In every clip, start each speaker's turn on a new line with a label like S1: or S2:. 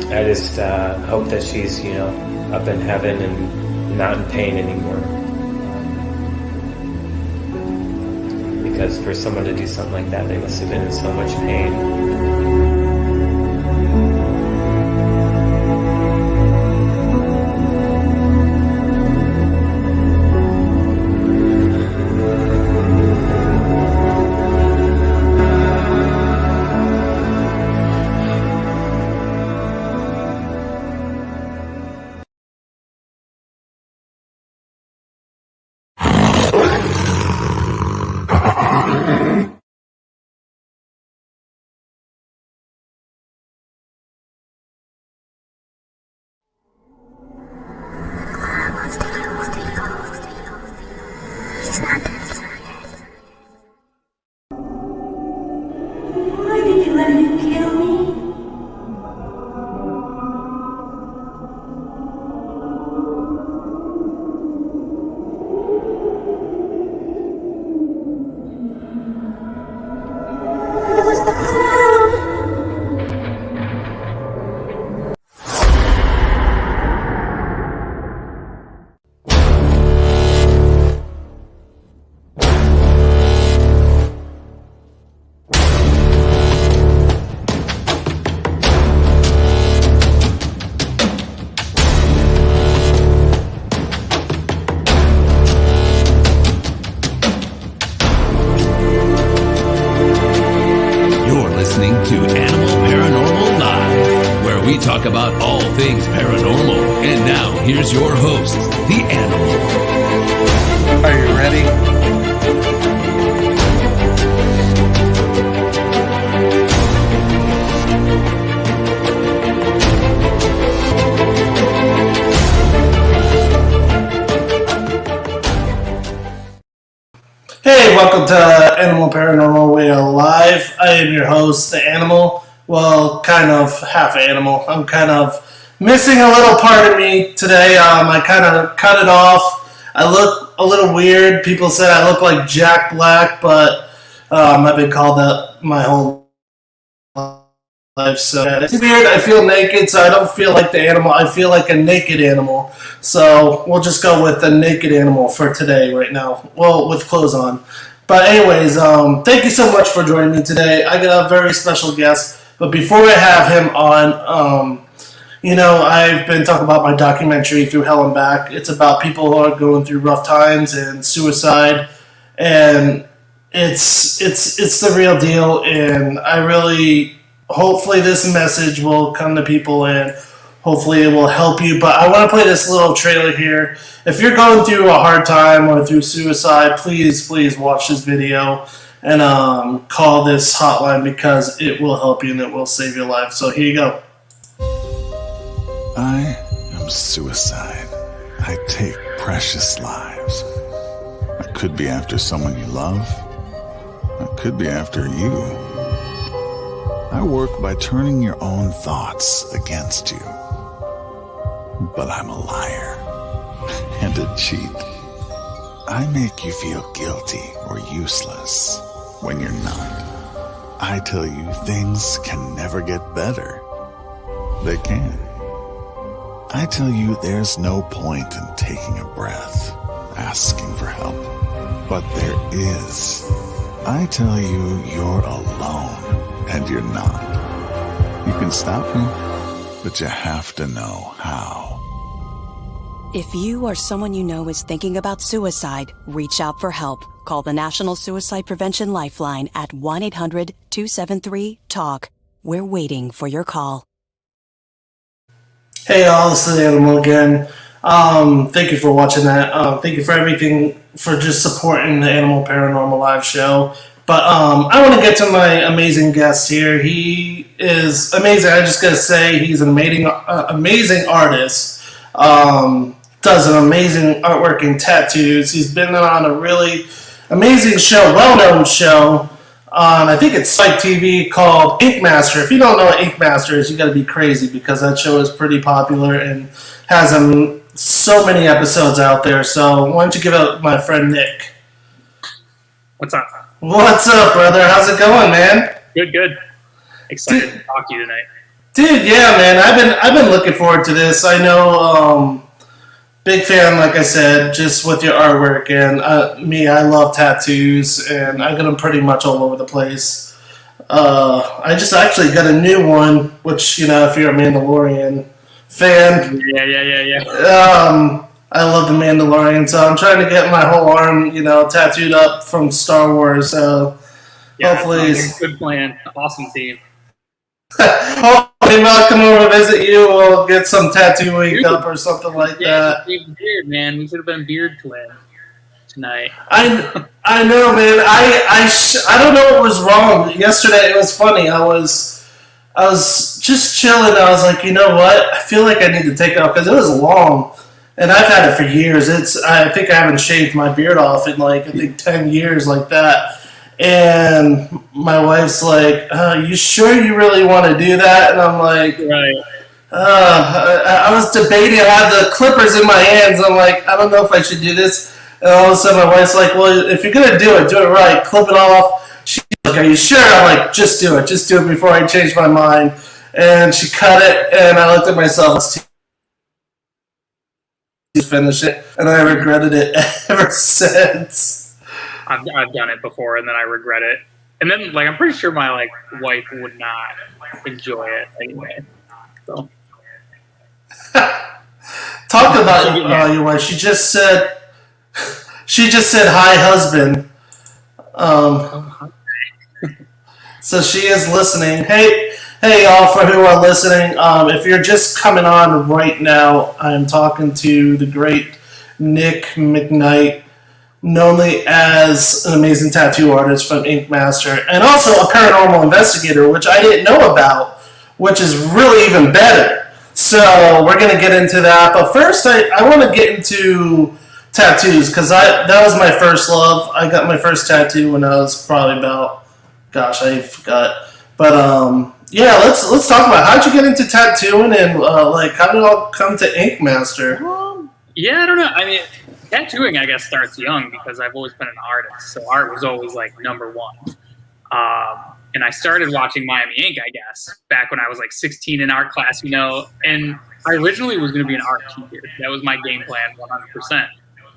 S1: I just hope that she's, up in heaven and not in pain anymore. Because for someone to do something like that, they must have been in so much pain.
S2: Why did you let him kill me? It was the clown.
S3: Listening to Animal Paranormal Live, where we talk about all things paranormal. And now, here's your host, the Animal.
S4: Are you ready?
S5: Hey, welcome to Animal Paranormal. We are live. I am your host, the Animal. Well, kind of half animal. I'm kind of missing a little part of me today. I kind of cut it off. I look a little weird. People said I look like Jack Black, but I've been called that my whole life. So it's weird. I feel naked, so I don't feel like the animal. I feel like a naked animal. So we'll just go with the naked animal for today right now. Well, with clothes on. But anyways, thank you so much for joining me today. I got a very special guest. But before I have him on, I've been talking about my documentary, Through Hell and Back. It's about people who are going through rough times and suicide. And it's the real deal. And I really, hopefully this message will come to people and hopefully it will help you. But I want to play this little trailer here. If you're going through a hard time or through suicide, please watch this video and call this hotline because it will help you and it will save your life. So here you go.
S6: I am suicide. I take precious lives. I could be after someone you love. I could be after you. I work by turning your own thoughts against you. But I'm a liar and a cheat. I make you feel guilty or useless when you're not. I tell you things can never get better. They can. I tell you there's no point in taking a breath, asking for help. But there is. I tell you you're alone, and you're not. You can stop me, but you have to know how.
S7: If you or someone you know is thinking about suicide, reach out for help. Call the National Suicide Prevention Lifeline at 1-800-273-TALK. We're waiting for your call.
S5: Hey all, this is the Animal again. Thank you for watching that. Thank you for everything, for just supporting the Animal Paranormal Live show. But I want to get to my amazing guest here. He is amazing. I just got to say, he's an amazing artist. Does an amazing artwork and tattoos. He's been on a really amazing show, well-known show on, I think it's Spike TV, called Ink Master. If you don't know what Ink Master is, you got to be crazy because that show is pretty popular and has so many episodes out there. So why don't you give out my friend Nick?
S8: What's up?
S5: What's up, brother? How's it going, man?
S8: Good. Excited to talk to you tonight.
S5: Dude, yeah, man, I've been looking forward to this. I know, big fan, like I said, just with your artwork, and me, I love tattoos, and I got them pretty much all over the place. I just actually got a new one, which if you're a Mandalorian fan,
S8: Yeah.
S5: I love the Mandalorian, so I'm trying to get my whole arm, tattooed up from Star Wars. So
S8: Yeah,
S5: hopefully,
S8: good plan. Awesome team.
S5: hopefully, I'll come over and visit you. We'll get some tattooing up or something like that.
S8: Beard, man. We should have been beard twins tonight.
S5: I know, man. I don't know what was wrong. Yesterday, it was funny. I was just chilling. I was like, you know what? I feel like I need to take it off because it was long, and I've had it for years. I think I haven't shaved my beard off in I think 10 years like that. And my wife's like, "You sure you really want to do that?" And I'm like,
S8: Right.
S5: I was debating. I had the clippers in my hands. I'm like, I don't know if I should do this. And all of a sudden, my wife's like, "Well, if you're gonna do it right. Clip it off." She's like, "Are you sure?" I'm like, "Just do it. Just do it before I change my mind." And she cut it, and I looked at myself. It's to finish it, and I regretted it ever since.
S8: I've done it before, and then I regret it. And then, I'm pretty sure my wife would not enjoy it anyway. So
S5: Talk about your wife. She just said, "Hi, husband." So she is listening. Hey, y'all, for who are listening. If you're just coming on right now, I'm talking to the great Nick McKnight, known as an amazing tattoo artist from Ink Master, and also a paranormal investigator, which I didn't know about, which is really even better. So we're going to get into that. But first, I want to get into tattoos, because that was my first love. I got my first tattoo when I was probably about, I forgot. But yeah, let's talk about how'd you get into tattooing, and how did it all come to Ink Master?
S8: yeah, I don't know. I mean, tattooing, I guess, starts young because I've always been an artist, so art was always number one. And I started watching Miami Ink, I guess, back when I was 16 in art class, and I originally was going to be an art teacher. That was my game plan, 100%.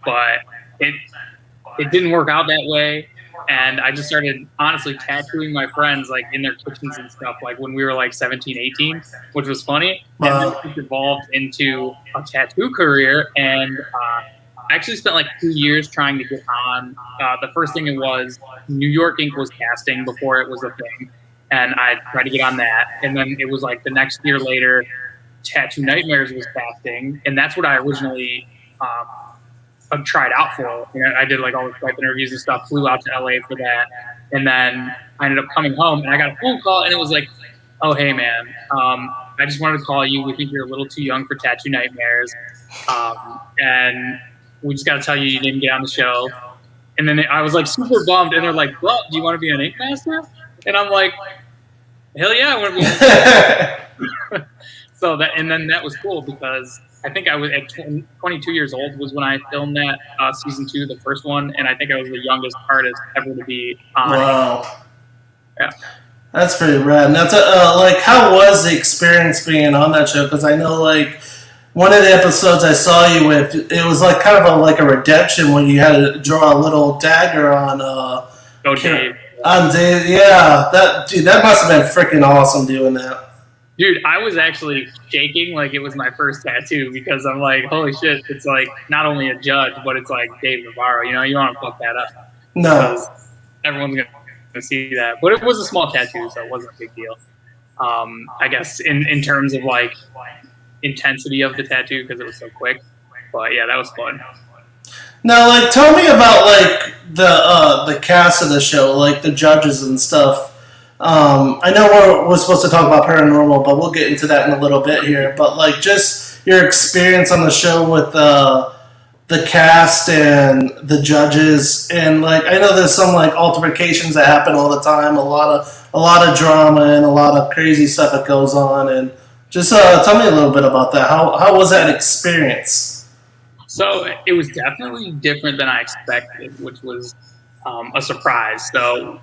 S8: But it didn't work out that way, and I just started honestly tattooing my friends in their kitchens and stuff when we were 17, 18, which was funny. And then it evolved into a tattoo career, and I actually spent 2 years trying to get on. The first thing it was New York Ink was casting before it was a thing, and I tried to get on that. And then it was the next year later, Tattoo Nightmares was casting, and that's what I originally tried out for. And I did all the Skype interviews and stuff. Flew out to LA for that, and then I ended up coming home, and I got a phone call, and it was "Oh, hey man, I just wanted to call you. We think you're a little too young for Tattoo Nightmares, and we just got to tell you you didn't get on the show." And then I was super bummed, and they're like, "Well, do you want to be an Ink Master?" And I'm like, "Hell yeah, I want to be an Ink Master." And then that was cool because I think I was at 22 years old was when I filmed that season 2, the first one, and I think I was the youngest artist ever to be on.
S5: Wow.
S8: Yeah.
S5: That's pretty rad. And that's how was the experience being on that show? Because I know one of the episodes I saw you with, it was kind of a redemption when you had to draw a little dagger on.
S8: Dave.
S5: On Dave, yeah. That must have been freaking awesome doing that.
S8: Dude, I was actually shaking like it was my first tattoo because I'm like, holy shit! It's not only a judge, but it's Dave Navarro. You don't want to fuck that up.
S5: No.
S8: Because everyone's gonna see that. But it was a small tattoo, so it wasn't a big deal. I guess in terms of intensity of the tattoo because it was so quick. But yeah, that was fun.
S5: Now, tell me about the cast of the show, the judges and stuff. I know we're supposed to talk about paranormal, but we'll get into that in a little bit here. But just your experience on the show with the cast and the judges, and I know there's some altercations that happen all the time, a lot of drama and a lot of crazy stuff that goes on, and just tell me a little bit about that. How was that experience?
S8: So it was definitely different than I expected, which was a surprise. So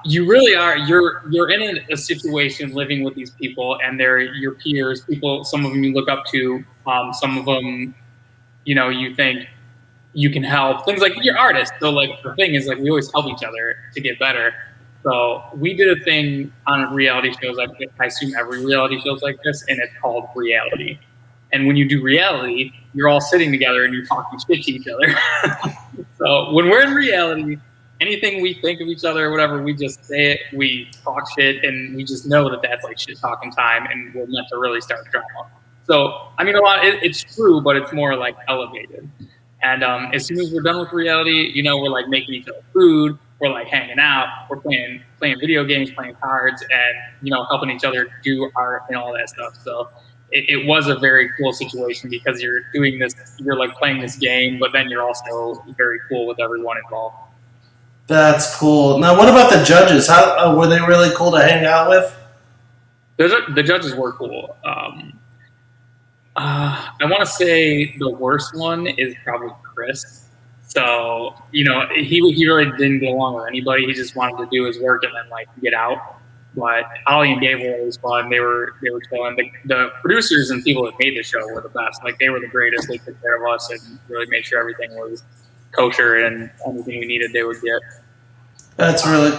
S8: you really are. You're in a situation living with these people, and they're your peers. People, some of them you look up to. Some of them, you think you can help. Things like you're artists. So like the thing is like we always help each other to get better. So we did a thing on reality shows. I assume every reality show is like this, and it's called reality. And when you do reality, you're all sitting together and you're talking shit to each other. So when we're in reality, anything we think of each other or whatever, we just say it, we talk shit, and we just know that that's like shit talking time, and we're meant to really start drama. So, I mean, it's true, but it's more like elevated. And as soon as we're done with reality, we're like making each other food, we're like hanging out, we're playing video games, playing cards, and, helping each other do art and all that stuff. So it was a very cool situation because you're doing this, you're like playing this game, but then you're also very cool with everyone involved.
S5: That's cool. Now, what about the judges? How were they really cool to hang out with?
S8: The judges were cool. I want to say the worst one is probably Chris. So, he really didn't get along with anybody. He just wanted to do his work and then like get out. But Ollie and Dave were always fun. They were chilling. The producers and people that made the show were the best. Like they were the greatest. They took care of us and really made sure everything was kosher and anything we needed they would get. That's
S5: really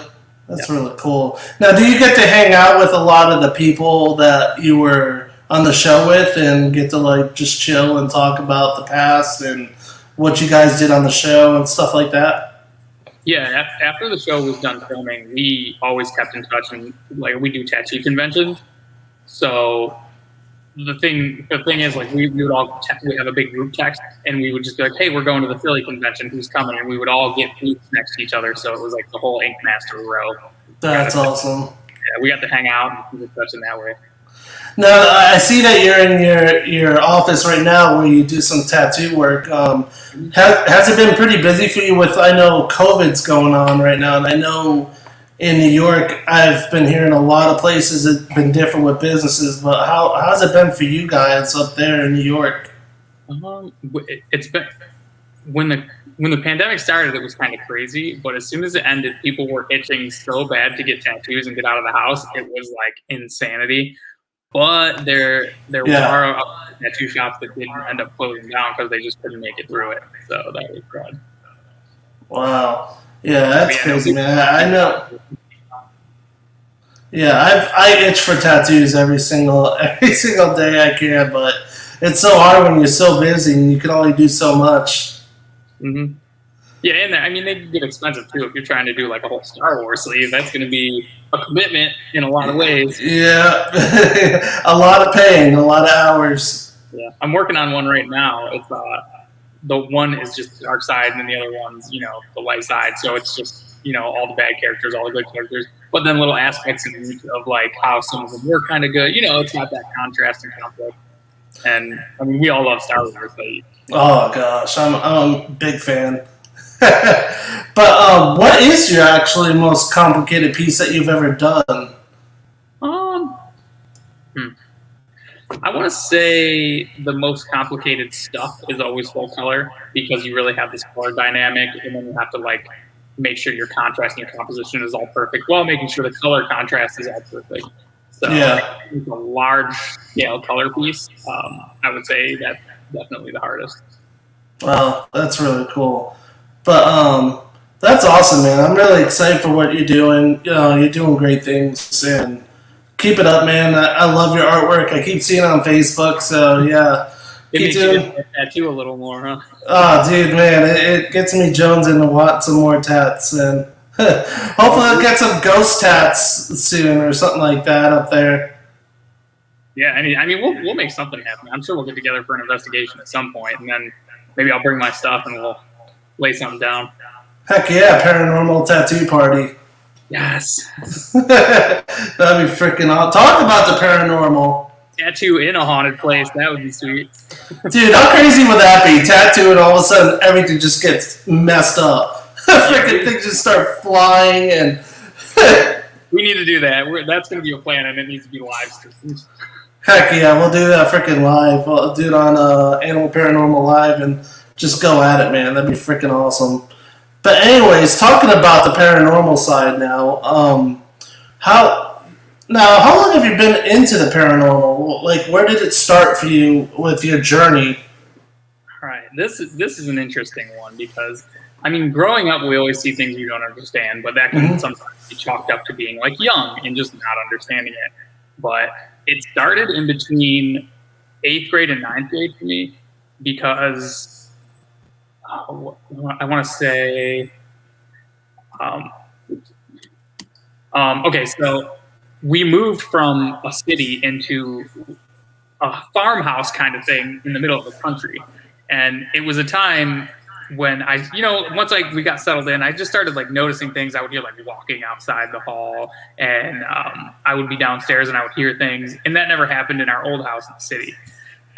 S5: cool. Now, do you get to hang out with a lot of the people that you were on the show with and get to like just chill and talk about the past and what you guys did on the show and stuff like that?
S8: Yeah, after the show was done filming, we always kept in touch, and like we do tattoo conventions. So the thing is, like we would all we have a big group text, and we would just be like, "Hey, we're going to the Philly convention. Who's coming?" And we would all get booths next to each other, so it was like the whole Ink Master row.
S5: That's awesome.
S8: Yeah, we got to hang out and keep in touch in that way.
S5: Now, I see that you're in your office right now where you do some tattoo work. Has it been pretty busy for you with, I know COVID's going on right now, and I know in New York, I've been hearing a lot of places it's been different with businesses, but how's it been for you guys up there in New York?
S8: It's been, when the pandemic started, it was kind of crazy, but as soon as it ended, people were itching so bad to get tattoos and get out of the house. It was like insanity. But there were tattoo shops that didn't end up closing down because they just couldn't make it through it. So that was crud.
S5: Wow. Yeah, that's crazy, man. I know. Yeah, I itch for tattoos every single day I can, but it's so hard when you're so busy and you can only do so much.
S8: Mm-hmm. Yeah, and I mean, they get expensive too. If you're trying to do like a whole Star Wars sleeve, that's going to be a commitment in a lot of ways.
S5: Yeah, a lot of pain, a lot of hours.
S8: Yeah, I'm working on one right now. It's the one is just the dark side, and then the other one's the light side. So it's just all the bad characters, all the good characters, but then little aspects of like how some of them were kind of good. It's got that contrast and conflict. And I mean, we all love Star Wars. So,
S5: oh gosh, I'm a big fan. But what is your actually most complicated piece that you've ever done?
S8: I want to say the most complicated stuff is always full color because you really have this color dynamic, and then you have to like make sure your contrast and your composition is all perfect while making sure the color contrast is all perfect. So
S5: yeah,
S8: it's a large scale color piece. I would say that's definitely the hardest.
S5: Wow, that's really cool. But that's awesome, man. I'm really excited for what you're doing. You're doing great things, and keep it up, man. I love your artwork. I keep seeing it on Facebook, so yeah.
S8: It makes you get that tattoo a little more, huh?
S5: Oh, dude, man, it gets me jonesing to want some more tats, and hopefully I'll get some ghost tats soon or something like that up there.
S8: Yeah, I mean, we'll make something happen. I'm sure we'll get together for an investigation at some point, and then maybe I'll bring my stuff and we'll lay something down.
S5: Heck yeah, paranormal tattoo party.
S8: Yes.
S5: That'd be freaking awesome. Talk about the paranormal.
S8: Tattoo in a haunted place. That would be sweet.
S5: Dude, how crazy would that be? Tattoo and all of a sudden everything just gets messed up. Freaking things just start flying and...
S8: We need to do that. That's going to be a plan, and it needs to be live streamed.
S5: Heck yeah, we'll do that freaking live. We'll do it on Animal Paranormal Live and just go at it, man. That'd be freaking awesome. But anyways, talking about the paranormal side now, how long have you been into the paranormal? Like, where did it start for you with your journey?
S8: All right, this is an interesting one because I mean, growing up, we always see things we don't understand, but that can sometimes be chalked up to being like young and just not understanding it. But it started in between 8th grade and 9th grade for me because I want to say, okay, so we moved from a city into a farmhouse kind of thing in the middle of the country. And it was a time when once we got settled in, I just started like noticing things. I would hear like walking outside the hall, and I would be downstairs and I would hear things, and that never happened in our old house in the city.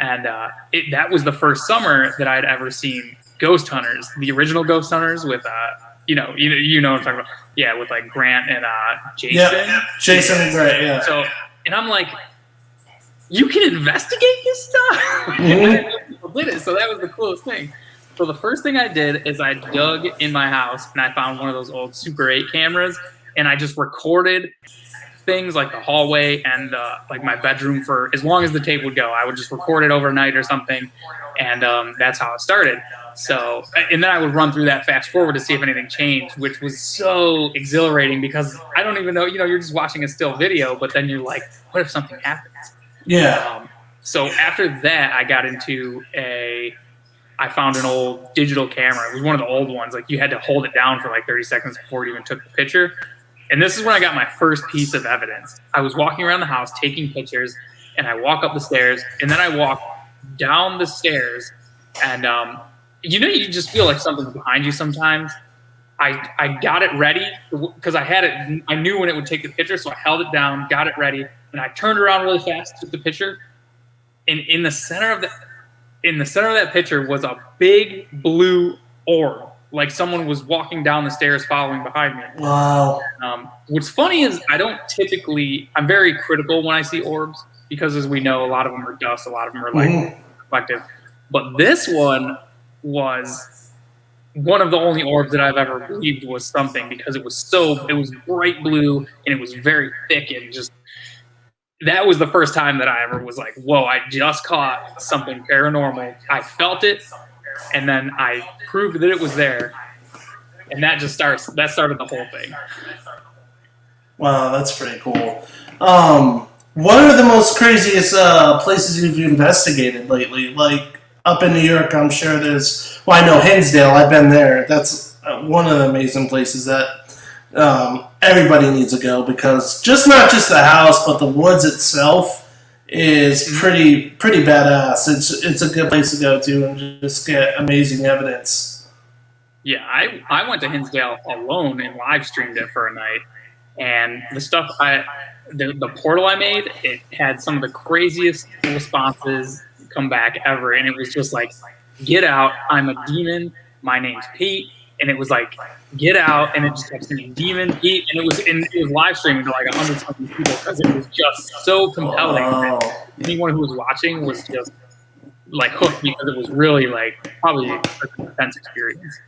S8: And that was the first summer that I'd ever seen ghost hunters, the original ghost hunters with you know what I'm talking about, yeah, with like Grant and Jason.
S5: Yeah, Jason and Grant, yeah.
S8: So, and I'm like, you can investigate this stuff. People did it, so that was the coolest thing. So the first thing I did is I dug in my house and I found one of those old Super 8 cameras, and I just recorded things like the hallway and like my bedroom for as long as the tape would go. I would just record it overnight or something, and that's how it started. So, and then I would run through that fast forward to see if anything changed, which was so exhilarating because I don't even know, you're just watching a still video, but then you're like, what if something happens?
S5: Yeah.
S8: So after that, I got into I found an old digital camera. It was one of the old ones. Like you had to hold it down for like 30 seconds before it even took the picture. And this is when I got my first piece of evidence. I was walking around the house taking pictures, and I walk up the stairs, and then I walk down the stairs, and you just feel like something's behind you sometimes. I got it ready because I had it. I knew when it would take the picture, so I held it down, got it ready, and I turned around really fast, took the picture, and in the center of that picture was a big blue orb, like someone was walking down the stairs following behind me.
S5: Wow.
S8: What's funny is I'm very critical when I see orbs because, as we know, a lot of them are dust, a lot of them are like reflective. But this one was one of the only orbs that I've ever believed was something because it was bright blue and it was very thick, and just that was the first time that I ever was like, whoa, I just caught something paranormal. I felt it, and then I proved that it was there, and that started the whole thing.
S5: Wow, that's pretty cool. What are the most craziest places you've investigated lately? Like up in New York, I'm sure there's. Well, I know Hinsdale. I've been there. That's one of the amazing places that everybody needs to go because not just the house, but the woods itself is pretty badass. It's a good place to go to and just get amazing evidence.
S8: Yeah, I went to Hinsdale alone and live streamed it for a night, and the stuff the portal I made, it had some of the craziest responses come back ever, and it was just like, get out, I'm a demon, my name's Pete, and it was like, get out, and it just kept saying demon Pete, and it was live streaming to like 100-something people because it was just so compelling.
S5: Wow.
S8: Anyone who was watching was just like hooked because it was really like probably an intense experience.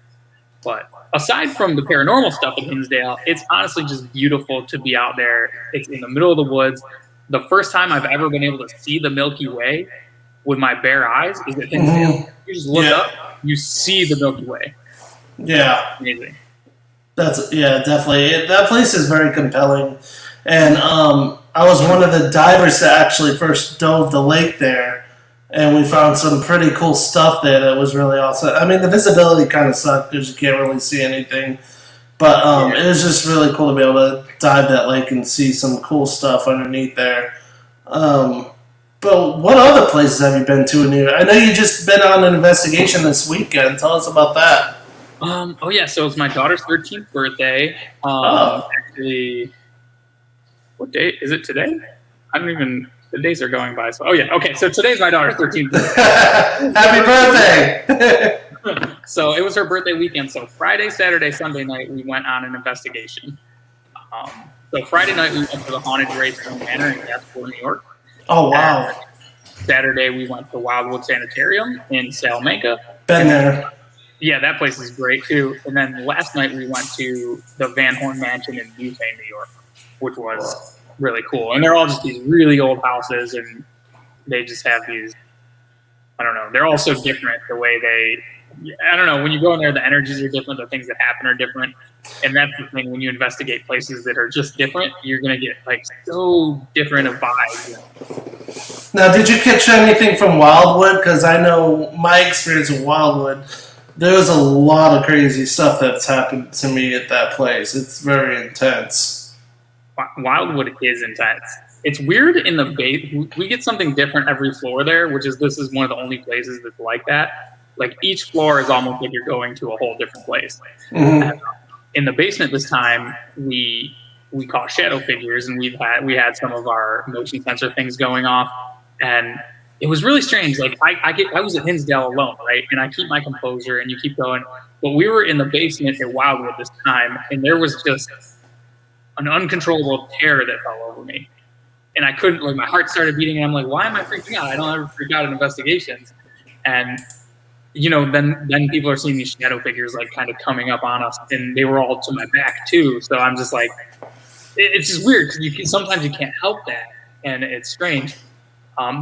S8: But aside from the paranormal stuff in Hinsdale, it's honestly just beautiful to be out there. It's in the middle of the woods. The first time I've ever been able to see the Milky Way with my bare eyes is at Hinsdale. You just look up, you see the Milky Way.
S5: Yeah.
S8: Amazing.
S5: Definitely. That place is very compelling. And I was one of the divers that actually first dove the lake there, and we found some pretty cool stuff there that was really awesome. I mean, the visibility kind of sucked because you can't really see anything, but it was just really cool to be able to dive that lake and see some cool stuff underneath there. But what other places have you been to in New York? I know you just been on an investigation this weekend. Tell us about that.
S8: So it's my daughter's 13th birthday. Actually, what day is it today? The days are going by. So, so today's my daughter's 13th birthday.
S5: Happy birthday!
S8: So it was her birthday weekend. So Friday, Saturday, Sunday night, we went on an investigation. So Friday night, we went to the Haunted Greystone Manor in Casper, New York.
S5: Oh, wow.
S8: And Saturday, we went to Wildwood Sanitarium in Salamanca.
S5: Been there.
S8: Yeah, that place is great too. And then last night we went to the Van Horn Mansion in Butane, New York, which was really cool. And they're all just these really old houses, and they just have these. I don't know. They're all so different. The way I don't know. When you go in there, the energies are different. The things that happen are different. And that's the thing. When you investigate places that are just different, you're gonna get like so different of vibes.
S5: Now, did you catch anything from Wildwood? Because I know my experience with Wildwood, there was a lot of crazy stuff that's happened to me at that place. It's very intense.
S8: Wildwood is intense. It's weird in the base. We get something different every floor there, this is one of the only places that's like that. Like each floor is almost like you're going to a whole different place.
S5: Mm-hmm.
S8: In the basement this time, we caught shadow figures, and we had some of our motion sensor things going off, and it was really strange. Like I was at Hinsdale alone, right? And I keep my composure, and you keep going. But we were in the basement at Wildwood this time, and there was just an uncontrollable terror that fell over me. And I couldn't, like, my heart started beating, and I'm like, why am I freaking out? I don't ever freak out in investigations. And, you know, then people are seeing these shadow figures, like, kind of coming up on us, and they were all to my back, too. So I'm just like, it's just weird, because sometimes you can't help that, and it's strange.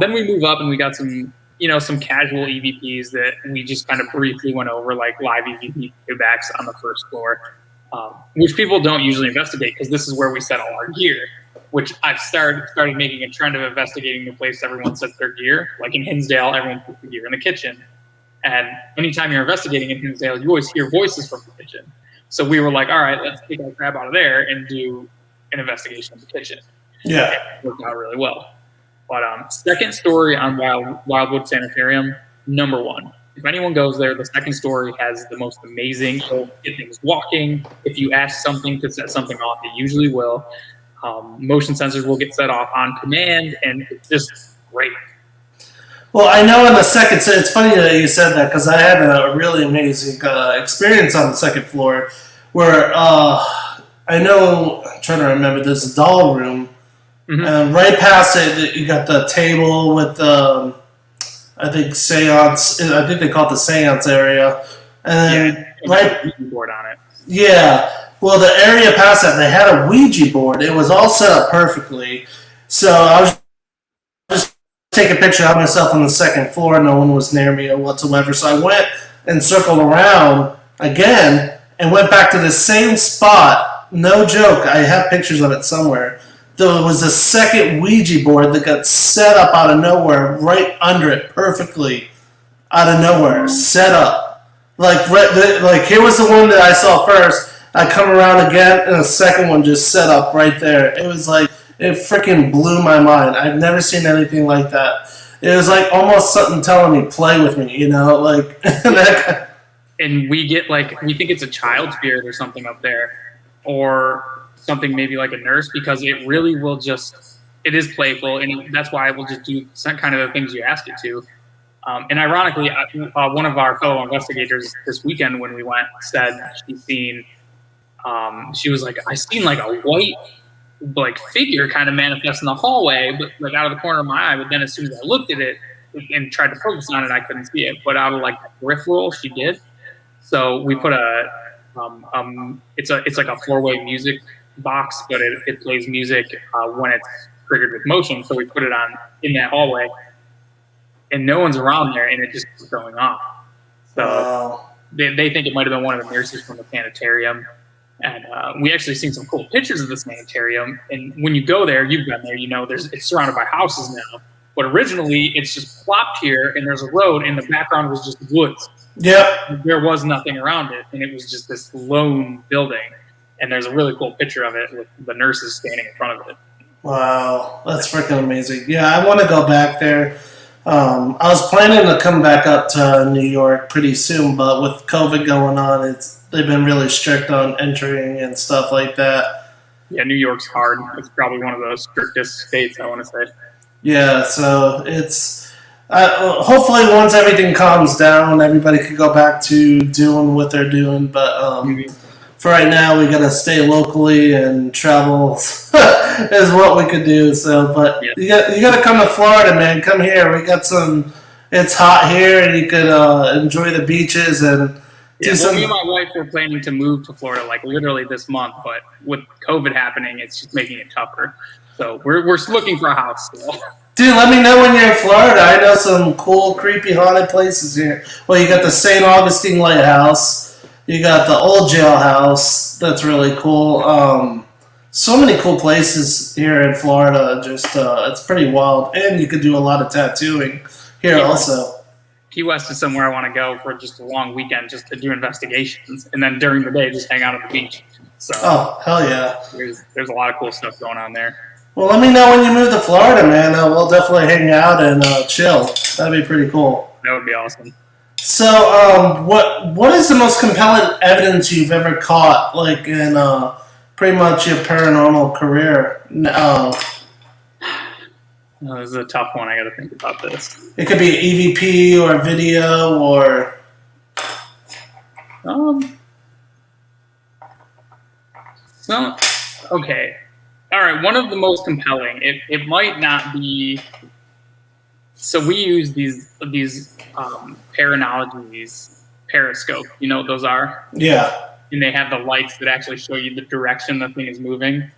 S8: Then we move up, and we got some casual EVPs that we just kind of briefly went over, like live EVP backs on the first floor, which people don't usually investigate, because this is where we set all our gear. Which I've started making a trend of investigating the place everyone sets their gear. Like in Hinsdale, everyone puts the gear in the kitchen. And anytime you're investigating in Hinsdale, you always hear voices from the kitchen. So we were like, all right, let's take our crap out of there and do an investigation in the kitchen.
S5: Yeah.
S8: It worked out really well. But second story on Wildwood Sanitarium, number one. If anyone goes there, the second story has the most amazing, you'll get things walking. If you ask something to set something off, it usually will. Motion sensors will get set off on command, and it's just great.
S5: Well, I know in the second, it's funny that you said that, because I had a really amazing experience on the second floor where I know, I'm trying to remember, there's a doll room, and right past it, you got the table with I think seance, I think they call it the seance area, and then right
S8: board on it.
S5: Yeah. Well, the area past that, they had a Ouija board. It was all set up perfectly. So I was just taking a picture of myself on the second floor. No one was near me or whatsoever. So I went and circled around again and went back to the same spot. No joke. I have pictures of it somewhere. There was a second Ouija board that got set up out of nowhere, right under it, perfectly out of nowhere, set up. Like here was the one that I saw first. I come around again, and a second one just set up right there. It was like, it freaking blew my mind. I've never seen anything like that. It was like almost something telling me, play with me, like.
S8: And we get we think it's a child spirit or something up there, or something maybe like a nurse, because it really will it is playful, and that's why it will just do some kind of the things you ask it to. And ironically, one of our fellow investigators this weekend when we went said she's seen. She was like, I seen like a white figure kind of manifest in the hallway, but like out of the corner of my eye. But then as soon as I looked at it and tried to focus on it, I couldn't see it. But out of like the peripheral, she did. So we put it's like a 4-way music box, but it plays music when it's triggered with motion. So we put it on in that hallway, and no one's around there, and it just was going off. So they think it might have been one of the nurses from the sanitarium. And we actually seen some cool pictures of the sanitarium. And when you go there, you've been there, it's surrounded by houses now. But originally, it's just plopped here, and there's a road, and the background was just woods.
S5: Yep.
S8: There was nothing around it, and it was just this lone building. And there's a really cool picture of it with the nurses standing in front of it.
S5: Wow, that's freaking amazing. Yeah, I want to go back there. I was planning to come back up to New York pretty soon, but with COVID going on, they've been really strict on entering and stuff like that.
S8: Yeah, New York's hard. It's probably one of the strictest states, I want to say.
S5: Yeah, so it's hopefully once everything calms down, everybody can go back to doing what they're doing. But for right now, we gotta stay locally and travel is what we could do. So, but you gotta come to Florida, man. Come here. We got some. It's hot here, and you could enjoy the beaches and
S8: Yeah, well, me and my wife were planning to move to Florida like literally this month, but with COVID happening, it's just making it tougher. So we're looking for a house still.
S5: Dude, let me know when you're in Florida. I know some cool, creepy, haunted places here. Well, you got the St. Augustine Lighthouse. You got the old jailhouse. That's really cool. So many cool places here in Florida. Just it's pretty wild. And you could do a lot of tattooing here also.
S8: Key West is somewhere I want to go for just a long weekend just to do investigations. And then during the day, just hang out at the beach. So
S5: hell yeah.
S8: There's a lot of cool stuff going on there.
S5: Well, let me know when you move to Florida, man. We'll definitely hang out and chill. That'd be pretty cool.
S8: That would be awesome.
S5: So, what is the most compelling evidence you've ever caught, like in pretty much your paranormal career?
S8: This is a tough one. I got to think about this.
S5: It could be EVP or video or.
S8: Okay. All right. One of the most compelling. It might not be. So we use these Paranologies periscope. You know what those are?
S5: Yeah.
S8: And they have the lights that actually show you the direction the thing is moving.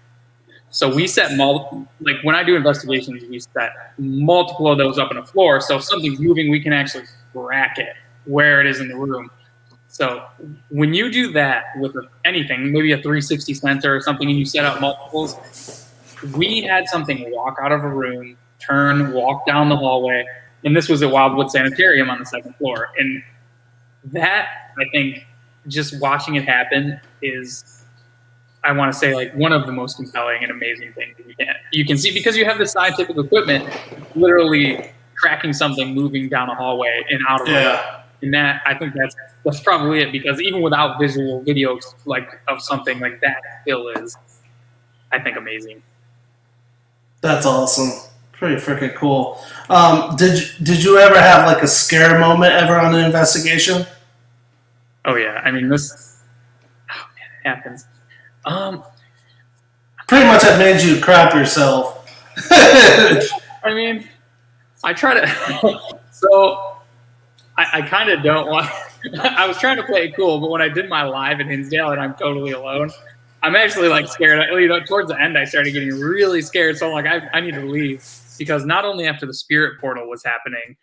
S8: So we set like when I do investigations, we set multiple of those up on the floor. So if something's moving, we can actually track it where it is in the room. So when you do that with anything, maybe a 360 sensor or something, and you set up multiples, we had something walk out of a room, turn, walk down the hallway, and this was at Wildwood Sanitarium on the 2nd floor. And that, I think, just watching it happen is, I want to say, like one of the most compelling and amazing things you can see, because you have the scientific equipment literally tracking something moving down a hallway and out of a room. And that, I think that's probably it, because even without visual videos like of something like that, still is, I think, amazing.
S5: That's awesome. Pretty freaking cool. Did you ever have like a scare moment ever on an investigation?
S8: Oh yeah, I mean this. Oh man, it happens.
S5: Pretty much, it made you crap yourself.
S8: I mean, I try to. So, I kind of don't want. I was trying to play it cool, but when I did my live in Hinsdale and I'm totally alone, I'm actually like scared. You know, towards the end, I started getting really scared. So I'm like, I need to leave, because not only after the spirit portal was happening,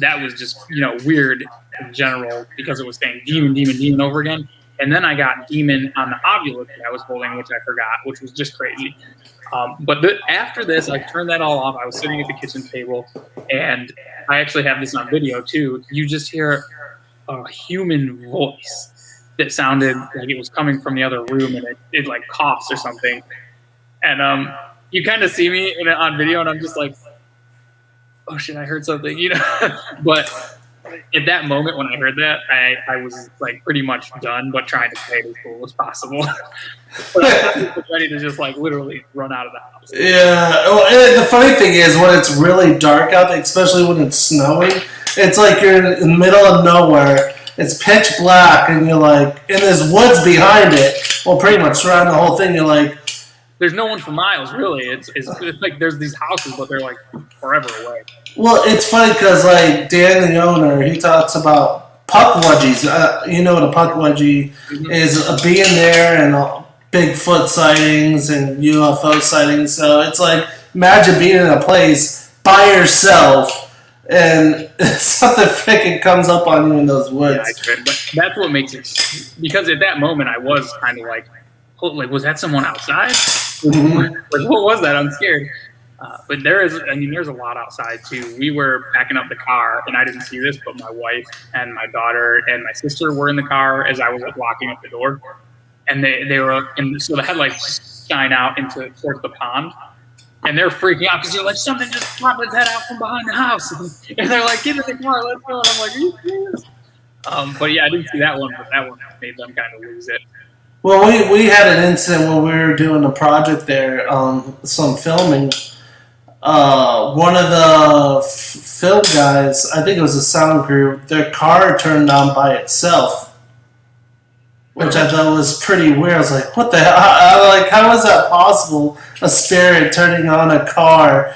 S8: that was just weird in general, because it was saying demon over again. And then I got demon on the ovulus that I was holding, which I forgot, which was just crazy. But after this, I turned that all off. I was sitting at the kitchen table, and I actually have this on video too. You just hear a human voice that sounded like it was coming from the other room, and it like coughs or something. And you kind of see me on video, and I'm just like, oh shit, I heard something, But at that moment when I heard that, I was like pretty much done, but trying to play it as cool as possible. But I was ready to just like literally run out of the house.
S5: Yeah. Well, the funny thing is, when it's really dark out, especially when it's snowing, it's like you're in the middle of nowhere. It's pitch black, and you're like, and there's woods behind it. Well, pretty much surrounding the whole thing. You're like,
S8: there's no one for miles, really. It's like there's these houses, but they're like forever away.
S5: Well, it's funny because like Dan, the owner, he talks about puck wedgies. You know what a puck wedgie is? Being there and Bigfoot sightings and UFO sightings. So it's like, imagine being in a place by yourself and something freaking comes up on you in those woods.
S8: Yeah, but that's what makes it. Because at that moment, I was kind of like, was that someone outside? Like, what was that? I'm scared. But there's a lot outside too. We were packing up the car, and I didn't see this, but my wife and my daughter and my sister were in the car as I was like locking up the door, and they were, and so the headlights shine out towards the pond, and they're freaking out because they're like, something just popped its head out from behind the house, and they're like, get in the car, let's go. And I'm like, are you serious? But yeah, I didn't see that one, but that one made them kind of lose it.
S5: Well, we had an incident when we were doing a project there, some filming. One of the film guys, I think it was a sound crew, their car turned on by itself, which I thought was pretty weird. I was like, what the hell? How is that possible? A spirit turning on a car?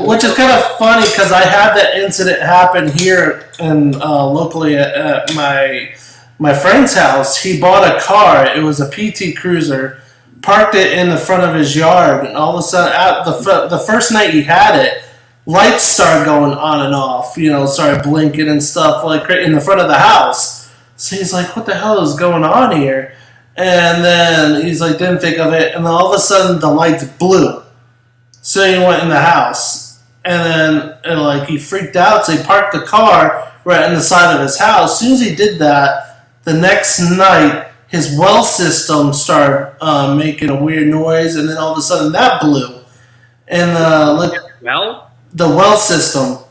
S5: Which is kind of funny because I had that incident happen here locally at my my friend's house. He bought a car. It was a PT Cruiser, parked it in the front of his yard, and all of a sudden, the first night he had it, lights started going on and off, started blinking and stuff like right in the front of the house. So he's like, what the hell is going on here? And then he's like, didn't think of it. And then all of a sudden the lights blew. So he went in the house. And then he freaked out. So he parked the car right on the side of his house. As soon as he did that, the next night his well system started making a weird noise. And then all of a sudden that blew. And the well system.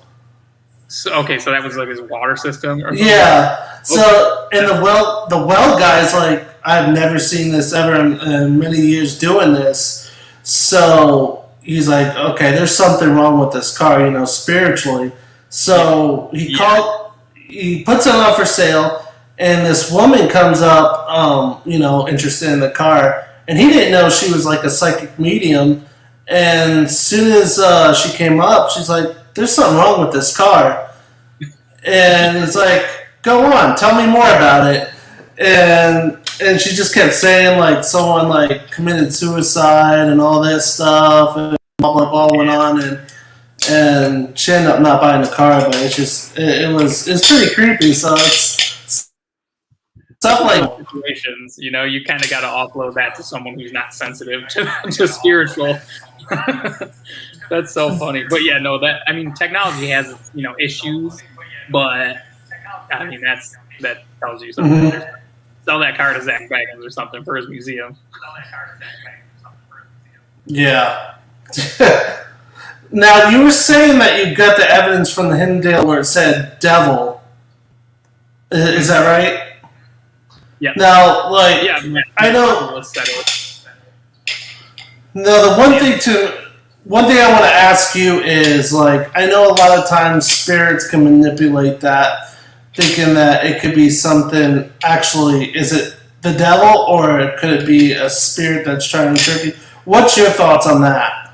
S8: So that was like his water system? Or something?
S5: Yeah. So, and the well guy's like, I've never seen this ever in many years doing this. So he's like, okay, there's something wrong with this car, spiritually. So he puts it on for sale, and this woman comes up, interested in the car, and he didn't know she was like a psychic medium. And as soon as she came up, she's like, there's something wrong with this car. And it's like, go on, tell me more about it. And she just kept saying, like, someone, like, committed suicide and all this stuff, and blah, blah, blah went on, and she ended up not buying the car, but it's pretty creepy, so it's stuff like
S8: situations, you kind of got to offload that to someone who's not sensitive to spiritual. That's so funny. But yeah, no, technology has its, issues, but I mean, that tells you something. Mm-hmm. Sell that car to Zach Bagans or something for his museum.
S5: Yeah. Now, you were saying that you got the evidence from the Hinsdale where it said devil. Is that right?
S8: Yeah.
S5: Now, I know. No, one thing I want to ask you is, I know a lot of times spirits can manipulate that, thinking that it could be something, actually, is it the devil, or could it be a spirit that's trying to trick you? What's your thoughts on that?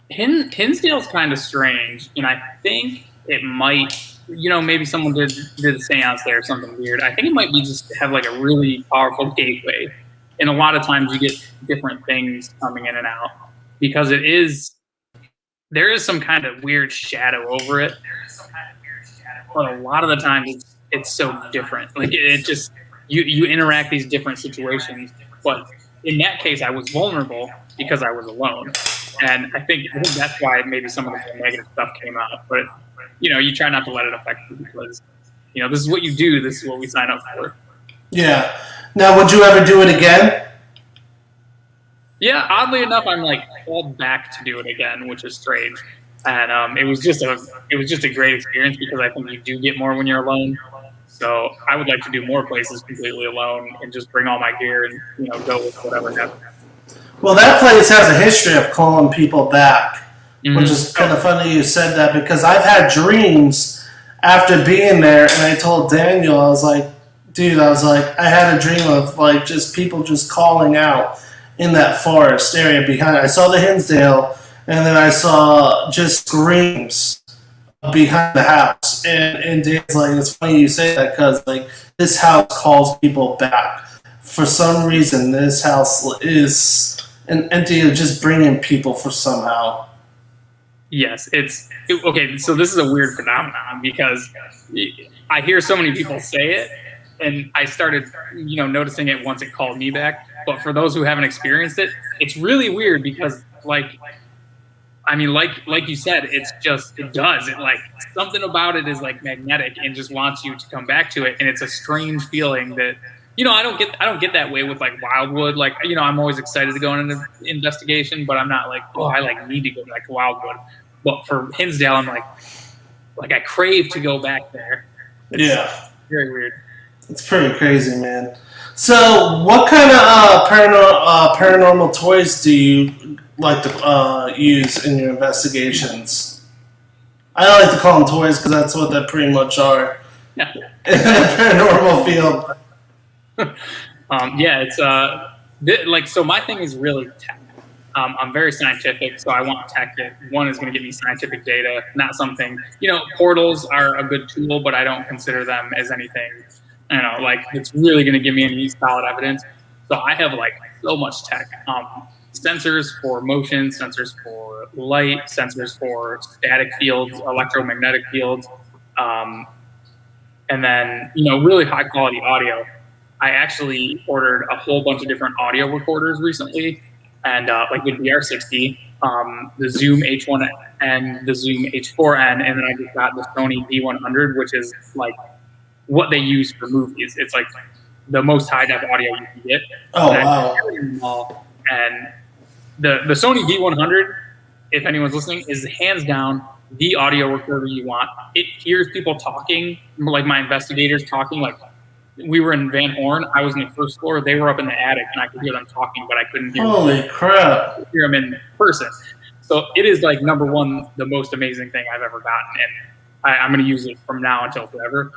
S8: Hinsdale's kind of strange, and I think it might, maybe someone did a seance there or something weird. I think it might be just have, a really powerful gateway. And a lot of times you get different things coming in and out because there is some kind of weird shadow over it. But a lot of the times it's so different. It just, you interact these different situations. But in that case, I was vulnerable because I was alone. And I think that's why maybe some of the negative stuff came out. But, you try not to let it affect you because, this is what you do. This is what we sign up for.
S5: Yeah. Now, would you ever do it again?
S8: Yeah, oddly enough, I'm called back to do it again, which is strange. And it was just a great experience because I think you do get more when you're alone. So I would like to do more places completely alone and just bring all my gear and go with whatever happens.
S5: Well, that place has a history of calling people back, which is kind of funny you said that because I've had dreams after being there, and I told Daniel, I was like, dude, I had a dream of just people just calling out in that forest area behind. I saw the Hinsdale, and then I saw just screams behind the house. And Dave's like, it's funny you say that because this house calls people back. For some reason, this house is an entity of just bringing people for somehow.
S8: Yes, okay. So this is a weird phenomenon because I hear so many people say it. And I started, noticing it once it called me back. But for those who haven't experienced it, it's really weird because, like you said, it does. It something about it is magnetic and just wants you to come back to it. And it's a strange feeling that, I don't get that way with Wildwood. I'm always excited to go on an investigation, but I'm not I need to go back to Wildwood. But for Hinsdale, I'm I crave to go back there. It's very weird.
S5: It's pretty crazy, man. So, what kind of paranormal toys do you like to use in your investigations? I don't like to call them toys because that's what they pretty much are in the paranormal field.
S8: It's so my thing is really tech. I'm very scientific, so I want tech that, one, is going to give me scientific data, not something, portals are a good tool, but I don't consider them as anything, like it's really going to give me any solid evidence. So I have like so much tech, sensors for motion, sensors for light, sensors for static fields, electromagnetic fields, and then, really high quality audio. I actually ordered a whole bunch of different audio recorders recently, and like the DR60, the Zoom H1 and the Zoom H4n, and then I just got the Sony D100, which is like what they use for movies. It's like the most high def audio you can get.
S5: Oh, wow.
S8: And the Sony D100, if anyone's listening, is hands down the audio recorder you want. It hears people talking, like my investigators talking. Like, we were in Van Horn, I was in the first floor, they were up in the attic, and I could hear them talking, but I couldn't hear
S5: Holy crap.
S8: hear them in person. So it is like number one, the most amazing thing I've ever gotten, and I'm going to use it from now until forever.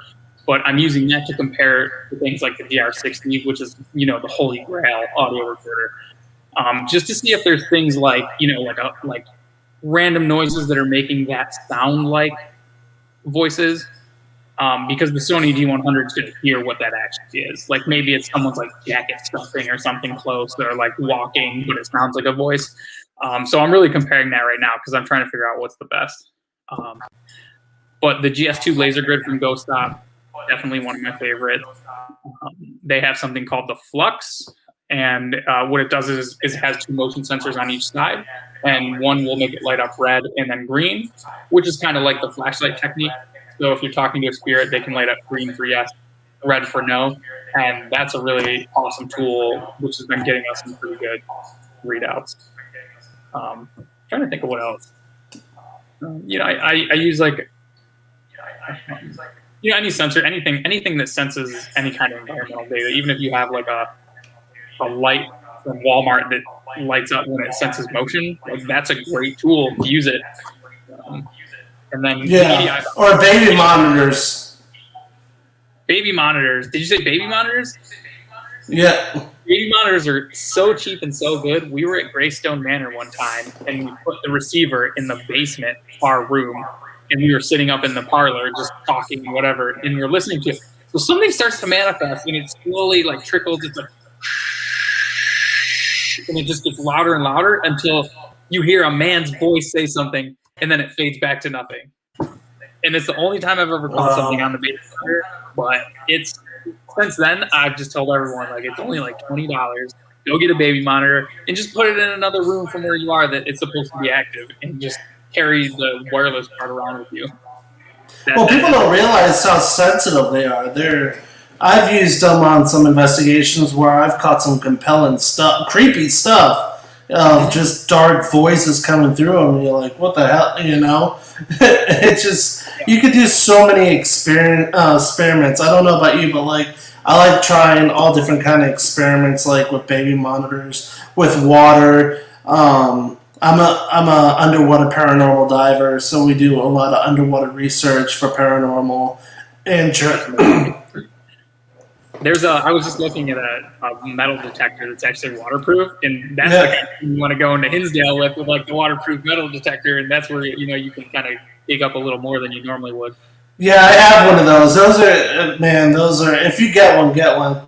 S8: But I'm using that to compare to things like the DR60, which is, the holy grail audio recorder, just to see if there's things like, like random noises that are making that sound like voices. Because the Sony D100 is going to hear what that actually is. Like maybe it's someone's like jacket stuffing or something close. They're like walking, but it sounds like a voice. So I'm really comparing that right now because I'm trying to figure out what's the best. But the GS2 laser grid from Ghost Stop, definitely one of my favorites. They have something called the Flux, and what it does is it has two motion sensors on each side, and one will make it light up red and then green, which is kind of like the flashlight technique. So if you're talking to a spirit, they can light up green for yes, red for no, and that's a really awesome tool, which has been getting us some pretty good readouts. Trying to think of what else. I use like, any sensor, anything that senses any kind of environmental data, even if you have like a light from Walmart that lights up when it senses motion, like that's a great tool to use it. And then
S5: or baby monitors.
S8: Baby monitors. Did you say baby monitors?
S5: Yeah.
S8: Baby monitors are so cheap and so good. We were at Greystone Manor one time, and we put the receiver in the basement of our room, and we were sitting up in the parlor just talking and whatever, and we were listening to it. So something starts to manifest, and it slowly like trickles. It's like, and it just gets louder and louder until you hear a man's voice say something, and then it fades back to nothing. And it's the only time I've ever caught something on the baby monitor. But since then, I've just told everyone, like, it's only like $20. Go get a baby monitor and just put it in another room from where you are that it's supposed to be active, and just carry the wireless part around with you.
S5: People don't realize how sensitive they are. I've used them on some investigations where I've caught some compelling stuff, creepy stuff. Just dark voices coming through them, and you're like, what the hell, It's just, you could do so many experiments. I don't know about you, but like, I like trying all different kind of experiments, like with baby monitors, with water. I'm a underwater paranormal diver, so we do a lot of underwater research for paranormal. And
S8: I was just looking at a metal detector that's actually waterproof, and that's the kind of thing you want to go into Hinsdale with like the waterproof metal detector, and that's where you can kind of dig up a little more than you normally would.
S5: Yeah, I have one of those. Those are if you get one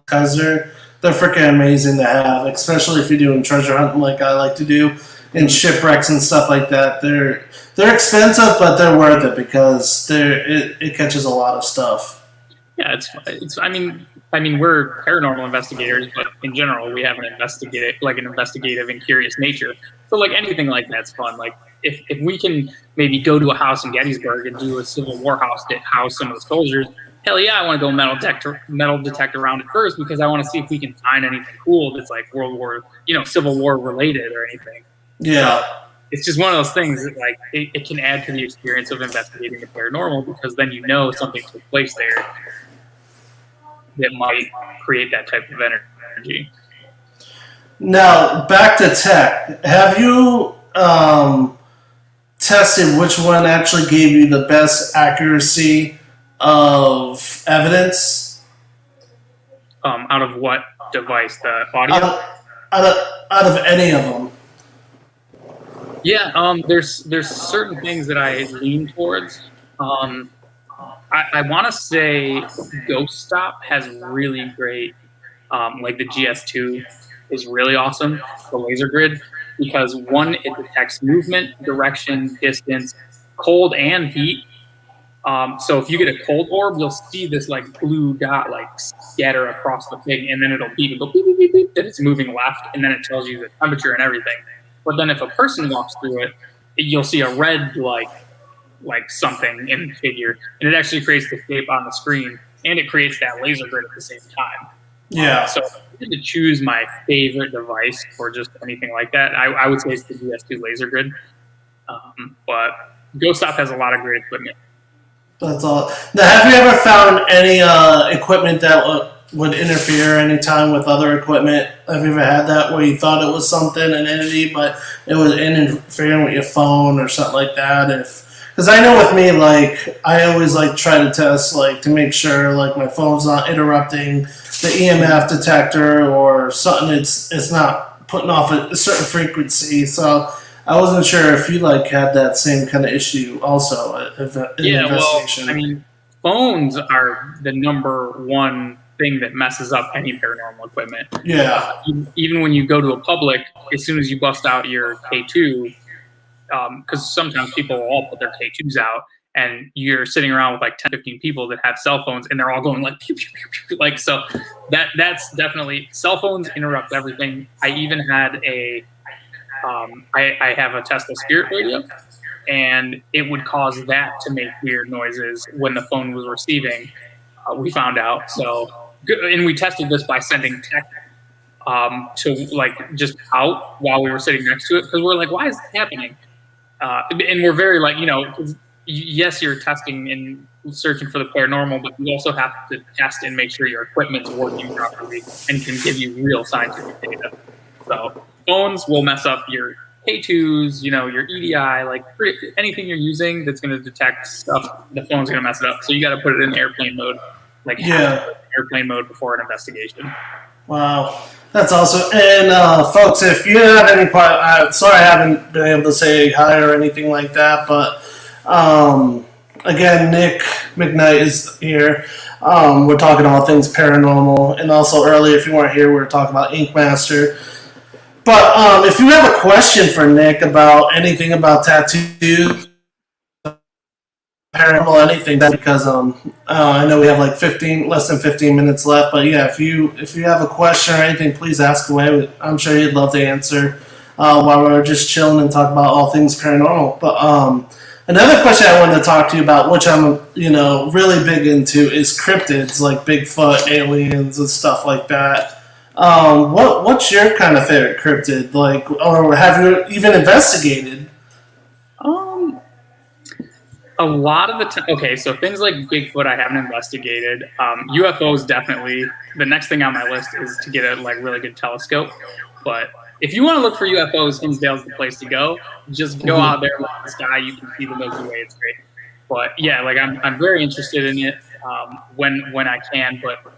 S5: because they're freaking amazing to have, especially if you're doing treasure hunting like I like to do, and shipwrecks and stuff like that. They're expensive, but they're worth it because it catches a lot of stuff.
S8: Yeah, I mean, we're paranormal investigators, but in general, we have an investigative and curious nature. So, like, anything like that's fun. Like, if we can maybe go to a house in Gettysburg and do a Civil War house that house some of the soldiers, hell yeah, I want to go metal detect around it first because I want to see if we can find anything cool that's like World War, Civil War related or anything.
S5: Yeah.
S8: So, it's just one of those things that, like, it can add to the experience of investigating the paranormal because then something took place there that might create that type of energy.
S5: Now, back to tech. Have you tested which one actually gave you the best accuracy of evidence?
S8: Out of what device? The audio?
S5: Out of any of them.
S8: There's certain things that I lean towards. I want to say Ghost Stop has really great, like the GS2 is really awesome, the laser grid, because one, it detects movement, direction, distance, cold and heat. So if you get a cold orb, you'll see this like blue dot like scatter across the thing, and then it'll beep and go beep beep beep beep that it's moving left, and then it tells you the temperature and everything. But then if a person walks through it, you'll see a red like something in the figure, and it actually creates the shape on the screen, and it creates that laser grid at the same time.
S5: Yeah.
S8: So if I had to choose my favorite device for just anything like that, I would say it's the GS2 laser grid. But Ghost Stop has a lot of great equipment.
S5: That's all. Now, have you ever found any equipment that would interfere anytime with other equipment? Have you ever had that where you thought it was something, an entity, but it was interfering with your phone or something like that? Because I know with me, like, I always like try to test, like, to make sure like my phone's not interrupting the EMF detector or something. It's not putting off a certain frequency. So I wasn't sure if you like had that same kind of issue also in investigation.
S8: Well, I mean, phones are the number one thing that messes up any paranormal equipment.
S5: Yeah.
S8: Even when you go to a public, as soon as you bust out your K2, because sometimes people will all put their K2s out, and you're sitting around with like 10, 15 people that have cell phones, and they're all going like pew, pew, pew, pew. Like, so that's definitely, cell phones interrupt everything. I even had I have a Tesla Spirit radio, and it would cause that to make weird noises when the phone was receiving. We found out. So, and we tested this by sending text to like just out while we were sitting next to it, because we're like, why is this happening? And we're very like, yes, you're testing and searching for the paranormal, but you also have to test and make sure your equipment's working properly and can give you real scientific data. So phones will mess up your K2s, your EDI, like anything you're using that's going to detect stuff, the phone's going to mess it up. So you got to put it in airplane mode, airplane mode before an investigation.
S5: Wow. That's awesome. And folks, if you have any sorry I haven't been able to say hi or anything like that, but again, Nick McKnight is here. We're talking all things paranormal, and also earlier, if you weren't here, we were talking about Ink Master. But if you have a question for Nick about anything about tattoos, paranormal, anything, that's because I know we have like less than 15 minutes left. But yeah, if you have a question or anything, please ask away. I'm sure he'd love to answer while we're just chilling and talk about all things paranormal. But another question I wanted to talk to you about, which I'm really big into, is cryptids like Bigfoot, aliens, and stuff like that. What's your kind of favorite cryptid? Like, or have you even investigated?
S8: A lot of the time, okay, so things like Bigfoot I haven't investigated. UFOs definitely. The next thing on my list is to get a really good telescope. But if you want to look for UFOs, Hinsdale's the place to go. Just go out there, look at the sky. You can see the Milky Way. It's great. But yeah, I'm very interested in it when I can. But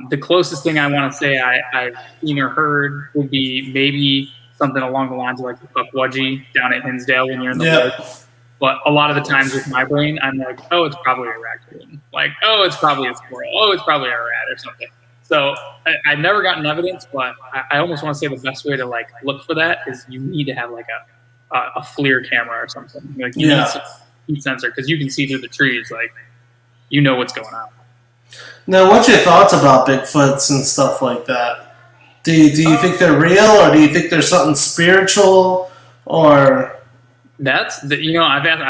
S8: the closest thing I want to say I've seen or heard would be maybe something along the lines of like the Pukwudgie down at Hinsdale when you're in the woods. But a lot of the times with my brain, I'm like, oh, it's probably a raccoon. Like, oh, it's probably a squirrel. Oh, it's probably a rat or something. So I've never gotten evidence, but I almost want to say the best way to look for that is you need to have a FLIR camera or something. Like you need a heat sensor, because you can see through the trees. Like, what's going on.
S5: Now, what's your thoughts about Bigfoots and stuff like that? Do you think they're real, or do you think there's something spiritual, or?
S8: That's I've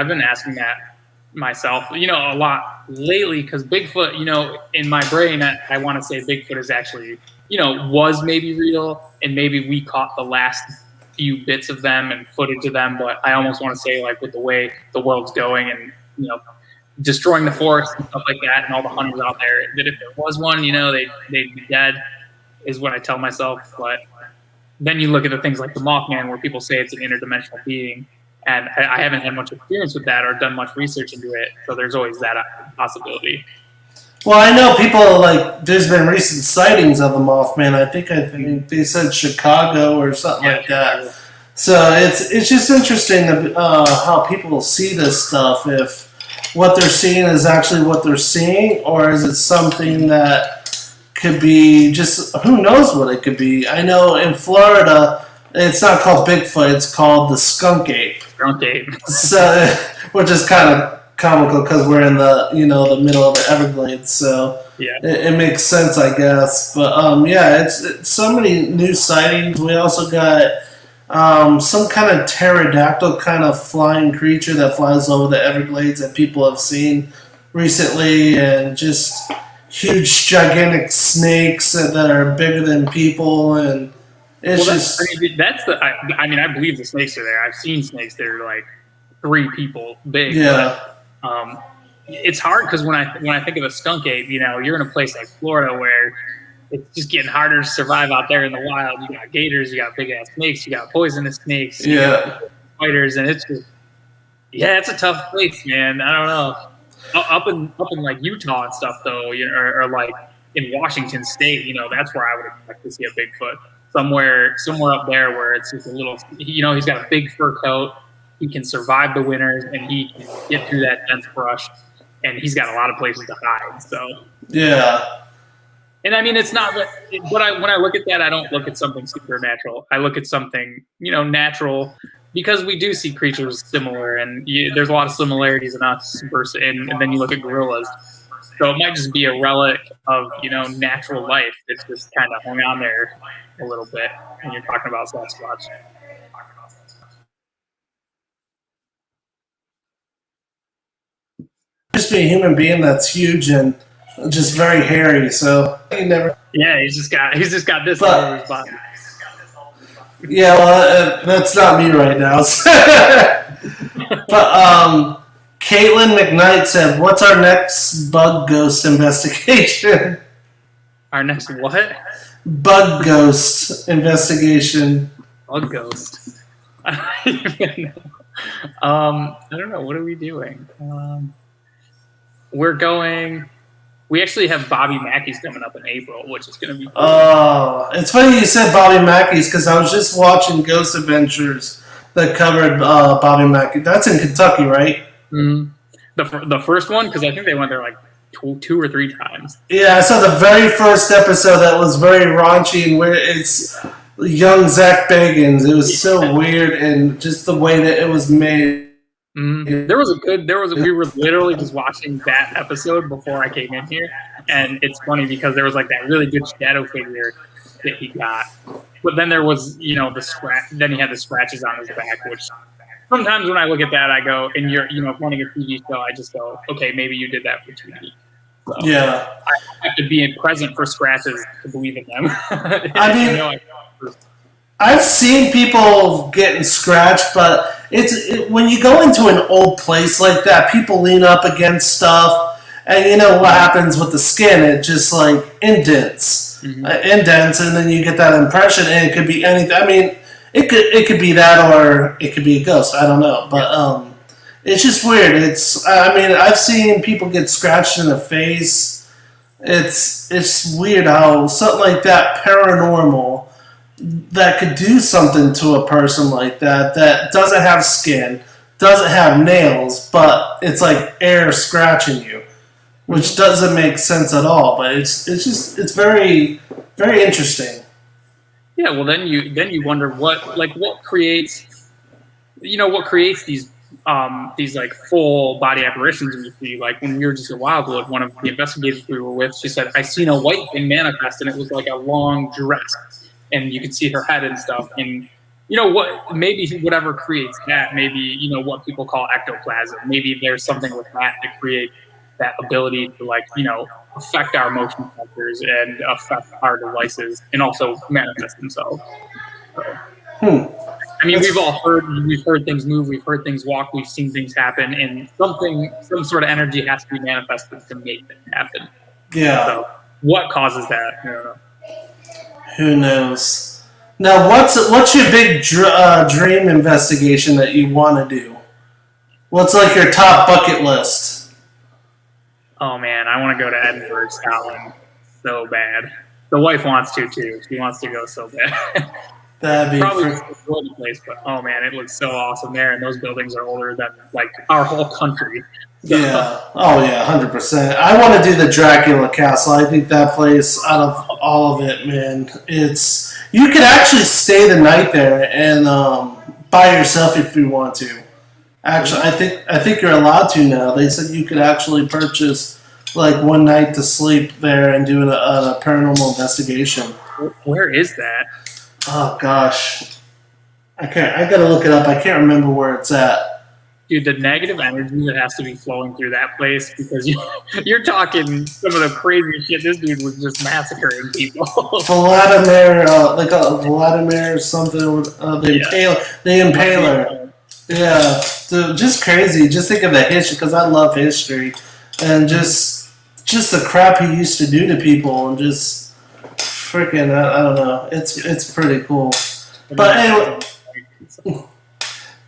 S8: been asking that myself, a lot lately, because Bigfoot, in my brain, I want to say Bigfoot is actually, was maybe real, and maybe we caught the last few bits of them and footage of them. But I almost want to say, with the way the world's going and, destroying the forest and stuff like that, and all the hunters out there, that if there was one, they'd be dead, is what I tell myself. But then you look at the things like the Mothman, where people say it's an interdimensional being. And I haven't had much experience with that or done much research into it, so there's always that possibility.
S5: Well, I know people, there's been recent sightings of the Mothman. I think they said Chicago or something like that. So it's just interesting how people see this stuff. If what they're seeing is actually what they're seeing, or is it something that could be just who knows what it could be? I know in Florida, it's not called Bigfoot; it's called the skunk ape.
S8: Skunk ape.
S5: So, which is kind of comical because we're in the the middle of the Everglades, so
S8: Yeah.
S5: it makes sense, I guess. But yeah, it's so many new sightings. We also got some kind of pterodactyl kind of flying creature that flies over the Everglades that people have seen recently, and just huge, gigantic snakes that are bigger than people, and it's
S8: I believe the snakes are there. I've seen snakes that are like 3 people big.
S5: yeah.
S8: But, it's hard because when I think of a skunk ape, you're in a place like Florida where it's just getting harder to survive out there in the wild. You got gators, you got big ass snakes, you got poisonous snakes, you got spiders, and it's just it's a tough place, man. I don't know. Up in like Utah and stuff though, or like in Washington State, that's where I would expect to see a Bigfoot. Somewhere up there where it's just a little, he's got a big fur coat. He can survive the winters and he can get through that dense brush, and he's got a lot of places to hide. So
S5: Yeah.
S8: And I mean, it's not. But when I look at that, I don't look at something supernatural. I look at something, natural, because we do see creatures similar, and there's a lot of similarities in us versus, and then you look at gorillas. So it might just be a relic of natural life that's just kind of hung on there a little bit. And you're talking about Sasquatch.
S5: Just be a human being that's huge and just very hairy. So he never.
S8: Yeah, he's just got this over his body.
S5: Yeah, well, that's not me right now. But Caitlin McKnight said, "What's our next bug ghost investigation?"
S8: Our next what?
S5: Bug ghost investigation.
S8: Bug ghost. I don't even know. I don't know. What are we doing? We actually have Bobby Mackey's coming up in April, which is going to be cool.
S5: Oh, it's funny you said Bobby Mackey's because I was just watching Ghost Adventures that covered Bobby Mackey. That's in Kentucky, right?
S8: Mm-hmm. The first one, because I think they went there like two or 3 times.
S5: Yeah, I saw the very first episode that was very raunchy and where it's young Zach Bagans. It was so weird, and just the way that it was made.
S8: Mm-hmm. We were literally just watching that episode before I came in here, and it's funny because there was like that really good shadow figure that he got, but then there was the scratch. Then he had the scratches on his back, which sometimes when I look at that, I go, and you're running a TV show, I just go, okay, maybe you did that for TV. So
S5: Yeah,
S8: I have to be present for scratches to believe in them.
S5: I mean, I've seen people getting scratched, but when you go into an old place like that, people lean up against stuff, and you know what happens with the skin? It just like indents, and then you get that impression, and it could be anything. I mean, it could be that, or it could be a ghost. I don't know, but it's just weird. I've seen people get scratched in the face. It's weird how something like that paranormal that could do something to a person like that doesn't have skin, doesn't have nails, but it's like air scratching you, which doesn't make sense at all. But it's very, very interesting.
S8: Yeah, well, then you wonder what creates these like full body apparitions we see. Like when we were just at Wildwood, one of the investigators we were with, she said, "I seen a white thing manifest, and it was like a long dress, and you could see her head and stuff." And maybe whatever creates that, maybe what people call ectoplasm. Maybe there's something with that to create that ability to affect our motion sensors and affect our devices, and also manifest themselves. So, I mean, we've heard things move, we've heard things walk, we've seen things happen, and some sort of energy has to be manifested to make it happen.
S5: Yeah.
S8: So, what causes that? I don't know.
S5: Who knows? Now, what's your big dream investigation that you want to do? What's like your top bucket list?
S8: Oh man, I want to go to Edinburgh, Scotland, so bad. The wife wants to too. She wants to go so bad.
S5: That'd be
S8: Probably just enjoy the place, but oh man, it looks so awesome there, and those buildings are older than like our whole country. So,
S5: yeah. Oh yeah, 100%. I want to do the Dracula Castle. I think that place, out of all of it, man, it's you could actually stay the night there and by yourself if you want to. Actually, I think you're allowed to now. They said you could actually purchase like one night to sleep there and do a paranormal investigation.
S8: where is that?
S5: Oh gosh, I gotta look it up. I can't remember where it's at.
S8: Dude, the negative energy that has to be flowing through that place, because you're talking some of the crazy shit. This dude was just massacring people.
S5: Vladimir, Vladimir something. The Impaler. Yeah, dude, just crazy. Just think of the history, because I love history, and just the crap he used to do to people, and just freaking, I don't know. It's pretty cool. But anyway.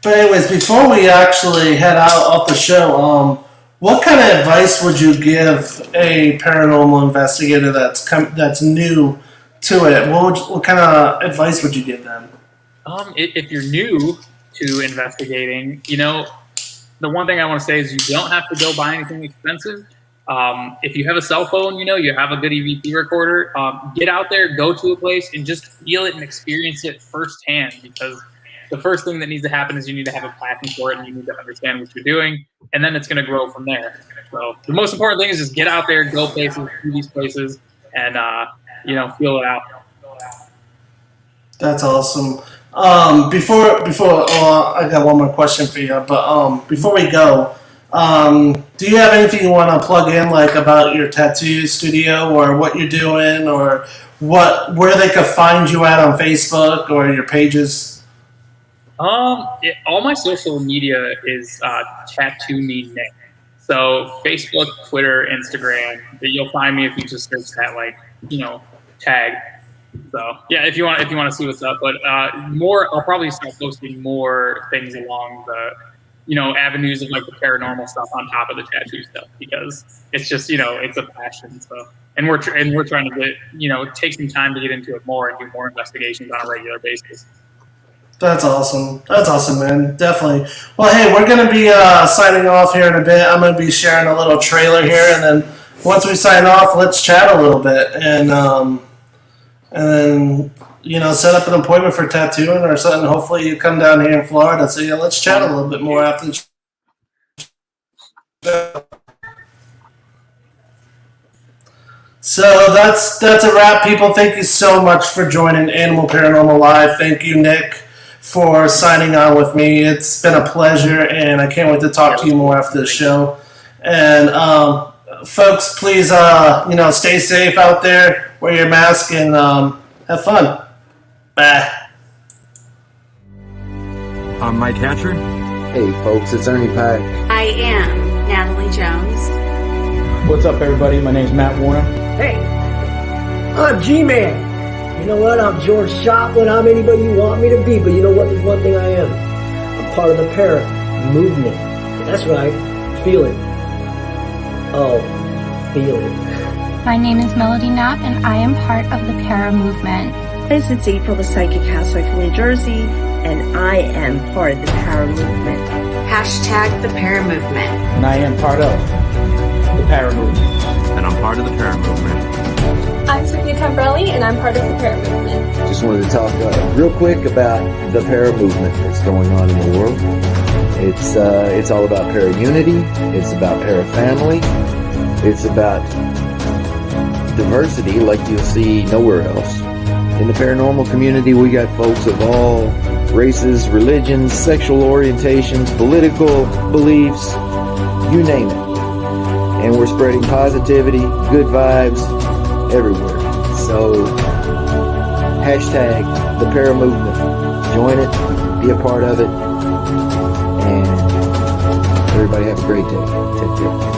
S5: But anyways, before we actually head out off the show, what kind of advice would you give a paranormal investigator that's new to it? What kind of advice would you give them?
S8: If you're new to investigating, the one thing I want to say is you don't have to go buy anything expensive. If you have a cell phone, you have a good EVP recorder, get out there, go to a place, and just feel it and experience it firsthand, because the first thing that needs to happen is you need to have a passion for it, and you need to understand what you're doing, and then it's going to grow from there. So the most important thing is just get out there, go places, do these places, and feel it out.
S5: That's awesome. Before I got one more question for you, but before we go, do you have anything you want to plug in, like about your tattoo studio or what you're doing, or where they could find you at on Facebook or your pages?
S8: All my social media is Tattoo Me Nick. So Facebook, Twitter, Instagram. You'll find me if you just search that tag. So yeah, if you want to see what's up. But I'll probably start posting more things along the avenues of like the paranormal stuff on top of the tattoo stuff, because it's just it's a passion. So and we're trying to get take some time to get into it more and do more investigations on a regular basis.
S5: That's awesome. That's awesome, man. Definitely. Well, hey, we're going to be signing off here in a bit. I'm going to be sharing a little trailer here, and then once we sign off, let's chat a little bit, and then set up an appointment for tattooing or something. Hopefully, you come down here in Florida. So yeah, let's chat a little bit more after the show. So that's a wrap, people. Thank you so much for joining Animal Paranormal Live. Thank you, Nick, for signing on with me. It's been a pleasure, and I can't wait to talk to you more after the show. And folks, please, stay safe out there, wear your mask, and have fun. Bye.
S9: I'm Mike Hatcher.
S10: Hey, folks, it's Ernie Pack.
S2: I am Natalie Jones.
S11: What's up, everybody? My name's Matt Warner.
S12: Hey, I'm G-Man. You know what? I'm George Joplin. I'm anybody you want me to be, but you know what? There's one thing I am. I'm part of the para movement. That's right. Feel it. Oh, feel it.
S13: My name is Melody Knapp, and I am part of the para movement.
S14: This is April, the Psychic Housewife from New Jersey, and I am part of the para movement.
S2: Hashtag the para movement.
S11: And I am part of the para movement.
S9: And I'm part of the para movement.
S15: I'm Sophia Tambrelli, and I'm part of the para movement.
S10: Just wanted to talk real quick about the para movement that's going on in the world. It's all about para unity. It's about para family. It's about diversity like you'll see nowhere else. In the paranormal community, we got folks of all races, religions, sexual orientations, political beliefs, you name it. And we're spreading positivity, good vibes everywhere. So, hashtag the para movement. Join it, be a part of it, and everybody have a great day. Take care.